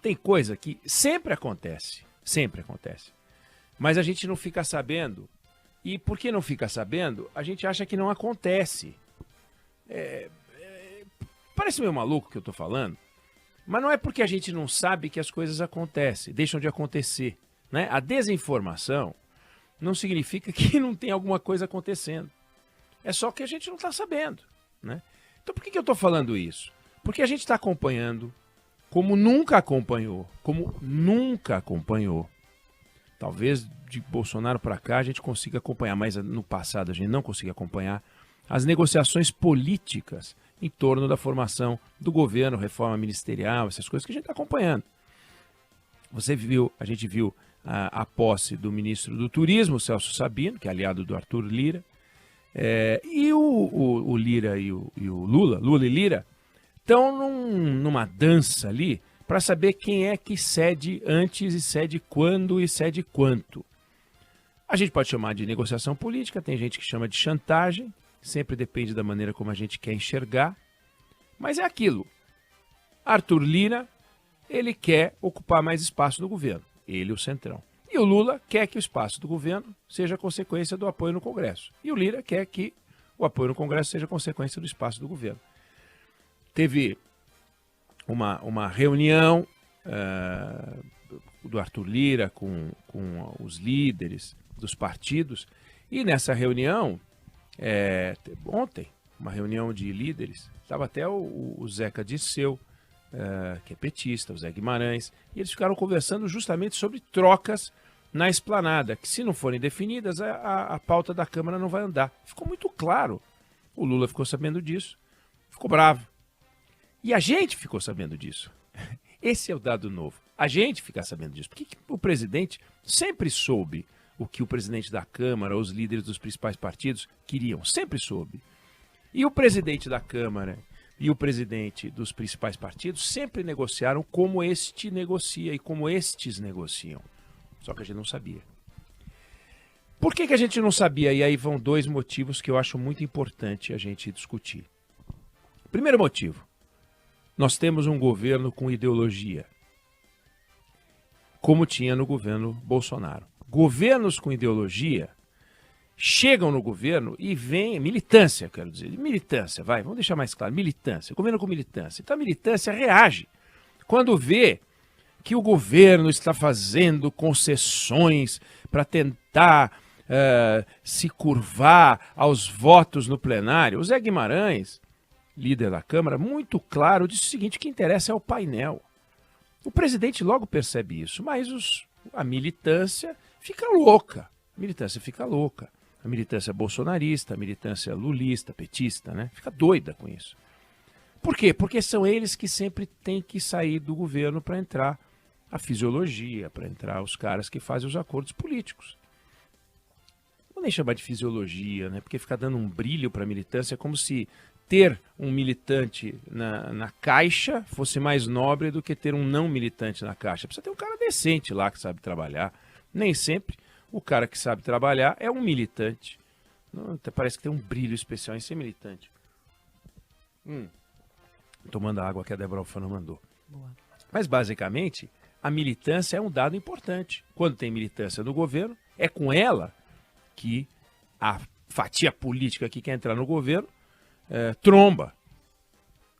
tem coisa que sempre acontece, mas a gente não fica sabendo. E por que não fica sabendo? A gente acha que não acontece. Parece meio maluco o que eu tô falando, mas não é porque a gente não sabe que as coisas acontecem, deixam de acontecer, né? A desinformação não significa que não tem alguma coisa acontecendo. É só que a gente não está sabendo, né? Então por que eu estou falando isso? Porque a gente está acompanhando como nunca acompanhou. Talvez de Bolsonaro para cá a gente consiga acompanhar, mas no passado a gente não conseguia acompanhar as negociações políticas em torno da formação do governo, reforma ministerial, essas coisas que a gente está acompanhando. A gente viu a posse do ministro do Turismo, Celso Sabino, que é aliado do Arthur Lira, e o Lira e o Lula e Lira, estão numa dança ali para saber quem é que cede antes e cede quando e cede quanto. A gente pode chamar de negociação política, tem gente que chama de chantagem, sempre depende da maneira como a gente quer enxergar, mas é aquilo. Arthur Lira, ele quer ocupar mais espaço no governo, ele o Centrão. E o Lula quer que o espaço do governo seja consequência do apoio no Congresso. E o Lira quer que o apoio no Congresso seja consequência do espaço do governo. Teve uma reunião do Arthur Lira com os líderes dos partidos. E nessa reunião, ontem, uma reunião de líderes, estava até o Zeca Dirceu, que é petista, o Zé Guimarães, e eles ficaram conversando justamente sobre trocas na esplanada, que se não forem definidas, a pauta da Câmara não vai andar. Ficou muito claro. O Lula ficou sabendo disso, ficou bravo. E a gente ficou sabendo disso. Esse é o dado novo. A gente fica sabendo disso. Porque o presidente sempre soube o que o presidente da Câmara, os líderes dos principais partidos queriam. Sempre soube. E o presidente da Câmara e o presidente dos principais partidos sempre negociaram como este negocia e como estes negociam. Só que a gente não sabia. Por que a gente não sabia? E aí vão dois motivos que eu acho muito importante a gente discutir. Primeiro motivo. Nós temos um governo com ideologia, como tinha no governo Bolsonaro. Governos com ideologia chegam no governo e vem militância, quero dizer, militância, vamos deixar mais claro, militância, governo com militância. Então a militância reage quando vê que o governo está fazendo concessões para tentar se curvar aos votos no plenário. O Zé Guimarães, líder da Câmara, muito claro, disse o seguinte: o que interessa é o painel. O presidente logo percebe isso, mas a militância fica louca. A militância bolsonarista, a militância lulista, petista, né? Fica doida com isso. Por quê? Porque são eles que sempre têm que sair do governo para entrar a fisiologia, para entrar os caras que fazem os acordos políticos. Não vou nem chamar de fisiologia, né? Porque fica dando um brilho para a militância, como se ter um militante na caixa fosse mais nobre do que ter um não militante na caixa. Precisa ter um cara decente lá que sabe trabalhar. Nem sempre o cara que sabe trabalhar é um militante. Não, até parece que tem um brilho especial em ser militante. Tomando a água que a Débora Alfano mandou. Boa. Mas basicamente, a militância é um dado importante. Quando tem militância no governo, é com ela que a fatia política que quer entrar no governo tromba.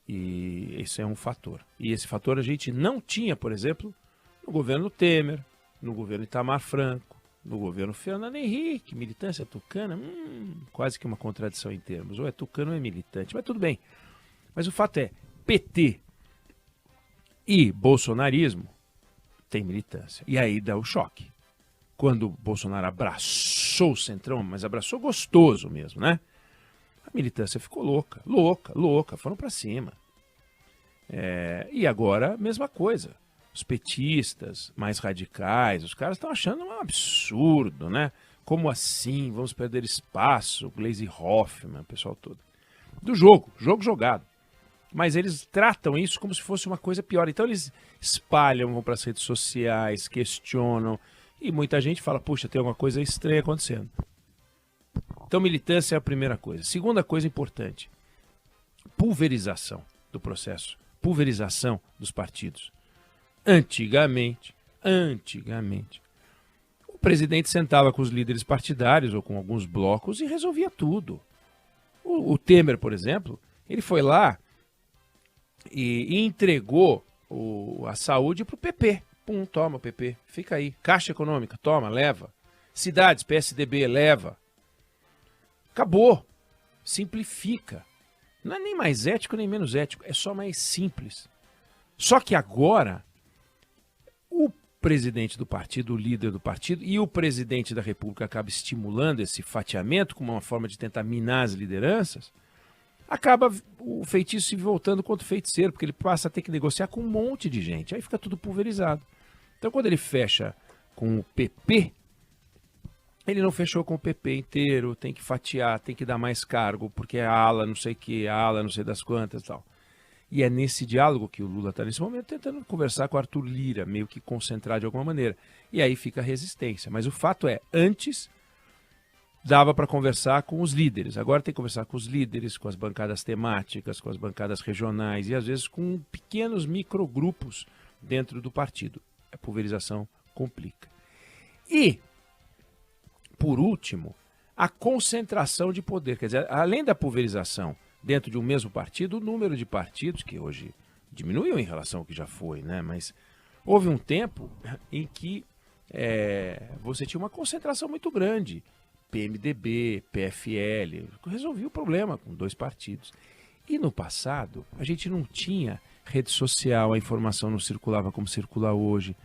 E esse é um fator. E esse fator a gente não tinha, por exemplo, no governo Temer, no governo Itamar Franco, no governo Fernando Henrique. Militância tucana, quase que uma contradição em termos. Ou é tucano ou é militante, mas tudo bem. Mas o fato é, PT e bolsonarismo tem militância. E aí dá o choque. Quando o Bolsonaro abraçou o Centrão, mas abraçou gostoso mesmo, né? A militância ficou louca, foram para cima. E agora, mesma coisa. Os petistas mais radicais, os caras estão achando um absurdo, né? Como assim? Vamos perder espaço? Gleisi Hoffmann, o pessoal todo. Do jogo jogado. Mas eles tratam isso como se fosse uma coisa pior. Então eles espalham, vão para as redes sociais, questionam. E muita gente fala, puxa, tem alguma coisa estranha acontecendo. Então militância é a primeira coisa. Segunda coisa importante, pulverização do processo. Pulverização dos partidos. Antigamente, o presidente sentava com os líderes partidários ou com alguns blocos e resolvia tudo. O Temer, por exemplo, ele foi lá e entregou a saúde para o PP. Pum, toma o PP, fica aí. Caixa Econômica, toma, leva. Cidades, PSDB, leva. Acabou. Simplifica. Não é nem mais ético nem menos ético, é só mais simples. Só que agora, o presidente do partido, o líder do partido e o presidente da República acaba estimulando esse fatiamento como uma forma de tentar minar as lideranças, acaba o feitiço se voltando contra o feiticeiro, porque ele passa a ter que negociar com um monte de gente, aí fica tudo pulverizado. Então quando ele fecha com o PP, ele não fechou com o PP inteiro, tem que fatiar, tem que dar mais cargo, porque é a ala não sei o que, a ala não sei das quantas e tal. E é nesse diálogo que o Lula está nesse momento tentando conversar com o Arthur Lira, meio que concentrar de alguma maneira. E aí fica a resistência. Mas o fato é, antes dava para conversar com os líderes. Agora tem que conversar com os líderes, com as bancadas temáticas, com as bancadas regionais e às vezes com pequenos microgrupos dentro do partido. A pulverização complica. E, por último, a concentração de poder. Quer dizer, além da pulverização dentro de um mesmo partido, o número de partidos, que hoje diminuiu em relação ao que já foi, né? Mas houve um tempo em que você tinha uma concentração muito grande. PMDB, PFL, resolvia o problema com 2 partidos. E no passado, a gente não tinha rede social, a informação não circulava como circula hoje.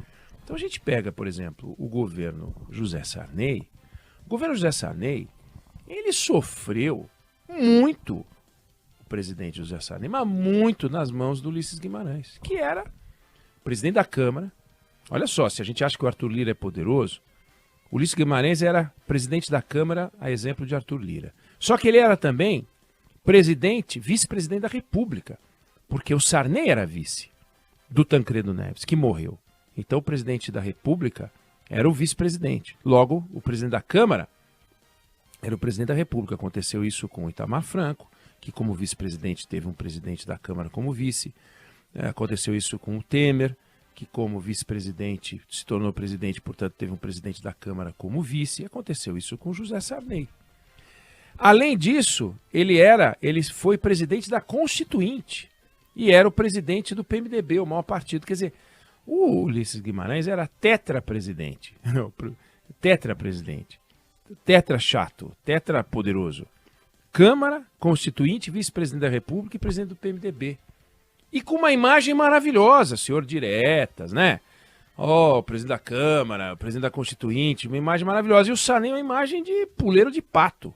Então a gente pega, por exemplo, o governo José Sarney. O governo José Sarney, ele sofreu muito, o presidente José Sarney, mas muito nas mãos do Ulisses Guimarães, que era presidente da Câmara. Olha só, se a gente acha que o Arthur Lira é poderoso, o Ulisses Guimarães era presidente da Câmara, a exemplo de Arthur Lira. Só que ele era também vice-presidente da República, porque o Sarney era vice do Tancredo Neves, que morreu. Então o presidente da República era o vice-presidente. Logo, o presidente da Câmara era o presidente da República. Aconteceu isso com o Itamar Franco, que como vice-presidente teve um presidente da Câmara como vice. Aconteceu isso com o Temer, que como vice-presidente se tornou presidente, portanto teve um presidente da Câmara como vice. Aconteceu isso com José Sarney. Além disso, ele foi presidente da Constituinte e era o presidente do PMDB, o maior partido. Quer dizer, o Ulisses Guimarães era tetra-presidente. Tetra-presidente. Tetra-chato, tetra-poderoso. Câmara, Constituinte, vice-presidente da República e presidente do PMDB. E com uma imagem maravilhosa, senhor diretas, né? O presidente da Câmara, o presidente da Constituinte, uma imagem maravilhosa. E o Sarney uma imagem de puleiro de pato,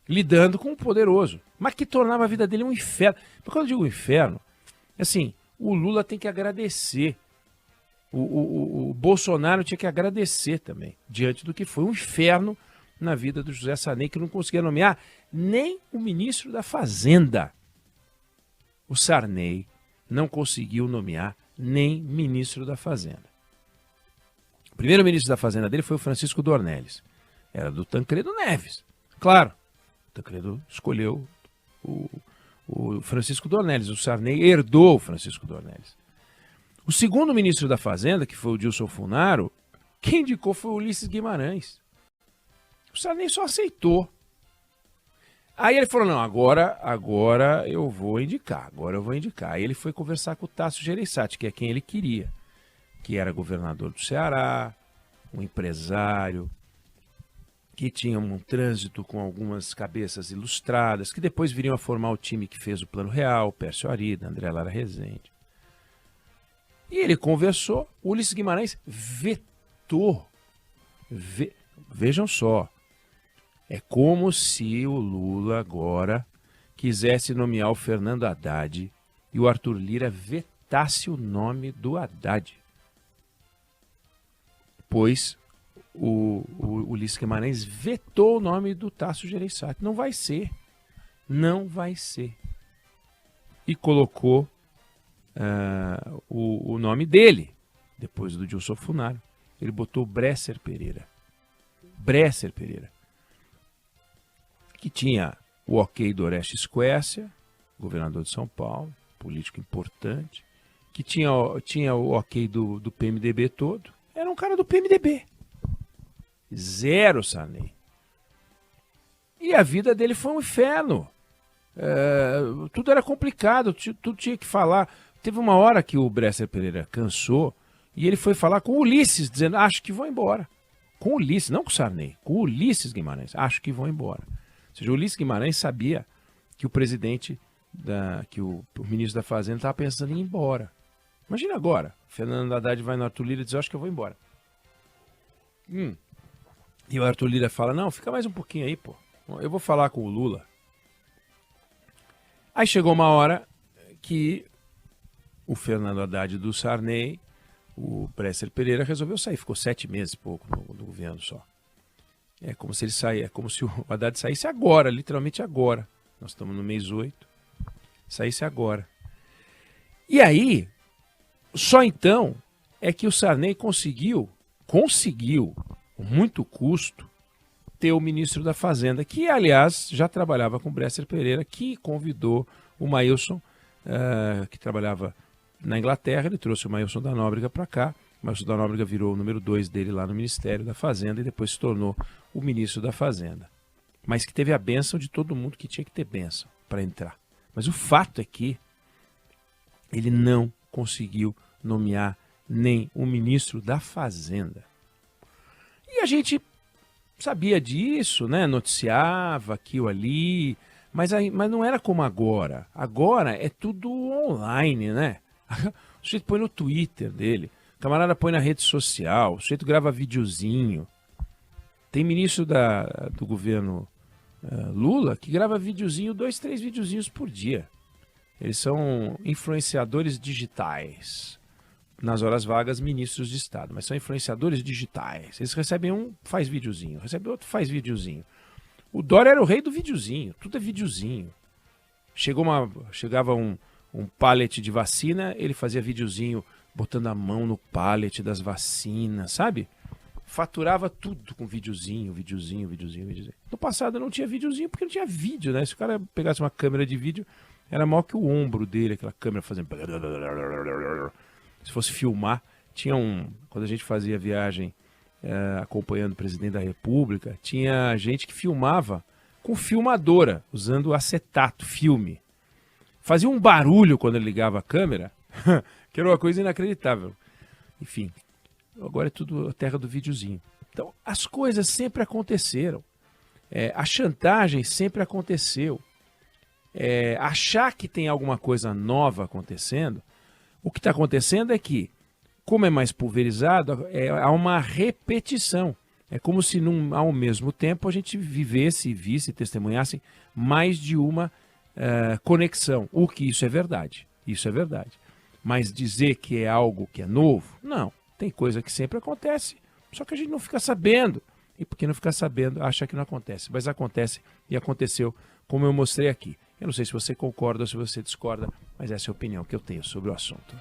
lidando com o poderoso. Mas que tornava a vida dele um inferno. Mas quando eu digo inferno, assim, o Lula tem que agradecer. O Bolsonaro tinha que agradecer também, diante do que foi um inferno na vida do José Sarney, que não conseguia nomear nem o ministro da Fazenda. O Sarney não conseguiu nomear nem ministro da Fazenda. O primeiro ministro da Fazenda dele foi o Francisco Dornelles. Era do Tancredo Neves. Claro, o Tancredo escolheu o Francisco Dornelles. O Sarney herdou o Francisco Dornelles. O segundo ministro da Fazenda, que foi o Dilson Funaro, quem indicou foi o Ulisses Guimarães. O Sarney só aceitou. Aí ele falou, não, agora eu vou indicar, Aí ele foi conversar com o Tasso Gereissati, que é quem ele queria, que era governador do Ceará, um empresário, que tinha um trânsito com algumas cabeças ilustradas, que depois viriam a formar o time que fez o Plano Real, Pércio Arida, André Lara Rezende. E ele conversou, o Ulisses Guimarães vetou. Vejam só. É como se o Lula agora quisesse nomear o Fernando Haddad e o Arthur Lira vetasse o nome do Haddad. Pois o Ulisses Guimarães vetou o nome do Tasso Gereissati. Não vai ser. Não vai ser. E colocou o nome dele, depois do Dilson Funaro. Ele botou Bresser Pereira. Bresser Pereira. Que tinha o ok do Orestes Quércia, governador de São Paulo, político importante, que tinha o ok do PMDB todo. Era um cara do PMDB. Zero Sarney. E a vida dele foi um inferno. Tudo era complicado, tudo tinha que falar. Teve uma hora que o Bresser Pereira cansou e ele foi falar com o Ulisses, dizendo, acho que vou embora. Com o Ulisses, não com o Sarney, com o Ulisses Guimarães, acho que vou embora. Ou seja, o Ulisses Guimarães sabia que o presidente, que o ministro da Fazenda estava pensando em ir embora. Imagina agora, Fernando Haddad vai no Arthur Lira e diz, acho que eu vou embora. E o Arthur Lira fala, não, fica mais um pouquinho aí, pô. Eu vou falar com o Lula. Aí chegou uma hora que o Fernando Haddad do Sarney, o Bresser Pereira resolveu sair. Ficou 7 meses e pouco no governo só. É como se ele saísse, é como se o Haddad saísse agora, literalmente agora. Nós estamos no mês 8. Saísse agora. E aí, só então é que o Sarney conseguiu, com muito custo, ter o ministro da Fazenda, que, aliás, já trabalhava com o Bresser Pereira, que convidou o Maílson, que trabalhava na Inglaterra, ele trouxe o Maílson da Nóbrega para cá. O Maílson da Nóbrega virou o número 2 dele lá no Ministério da Fazenda e depois se tornou o ministro da Fazenda. Mas que teve a bênção de todo mundo que tinha que ter bênção para entrar. Mas o fato é que ele não conseguiu nomear nem o ministro da Fazenda. E a gente sabia disso, né? Noticiava aqui ou ali, mas não era como agora. Agora é tudo online, né? O sujeito põe no Twitter dele, o camarada põe na rede social, o sujeito grava videozinho. Tem ministro do governo Lula que grava videozinho, 2, 3 videozinhos por dia. Eles são influenciadores digitais. Nas horas vagas, ministros de Estado, mas são influenciadores digitais. Eles recebem um, faz videozinho, recebe outro, faz videozinho. O Dória era o rei do videozinho, tudo é videozinho. Chegava um pallet de vacina, ele fazia videozinho botando a mão no pallet das vacinas, sabe? Faturava tudo com videozinho. No passado não tinha videozinho porque não tinha vídeo, né? Se o cara pegasse uma câmera de vídeo, era maior que o ombro dele, aquela câmera fazendo... Se fosse filmar, quando a gente fazia viagem acompanhando o presidente da República, tinha gente que filmava com filmadora, usando acetato, filme. Fazia um barulho quando ele ligava a câmera, que era uma coisa inacreditável. Enfim, agora é tudo a terra do videozinho. Então, as coisas sempre aconteceram. A chantagem sempre aconteceu. Achar que tem alguma coisa nova acontecendo. O que está acontecendo é que, como é mais pulverizado, há uma repetição. É como se ao mesmo tempo a gente vivesse, visse, testemunhasse mais de uma conexão. O que isso é verdade. Isso é verdade. Mas dizer que é algo que é novo, não. Tem coisa que sempre acontece, só que a gente não fica sabendo. E porque não fica sabendo, acha que não acontece. Mas acontece e aconteceu, como eu mostrei aqui. Eu não sei se você concorda ou se você discorda, mas essa é a opinião que eu tenho sobre o assunto.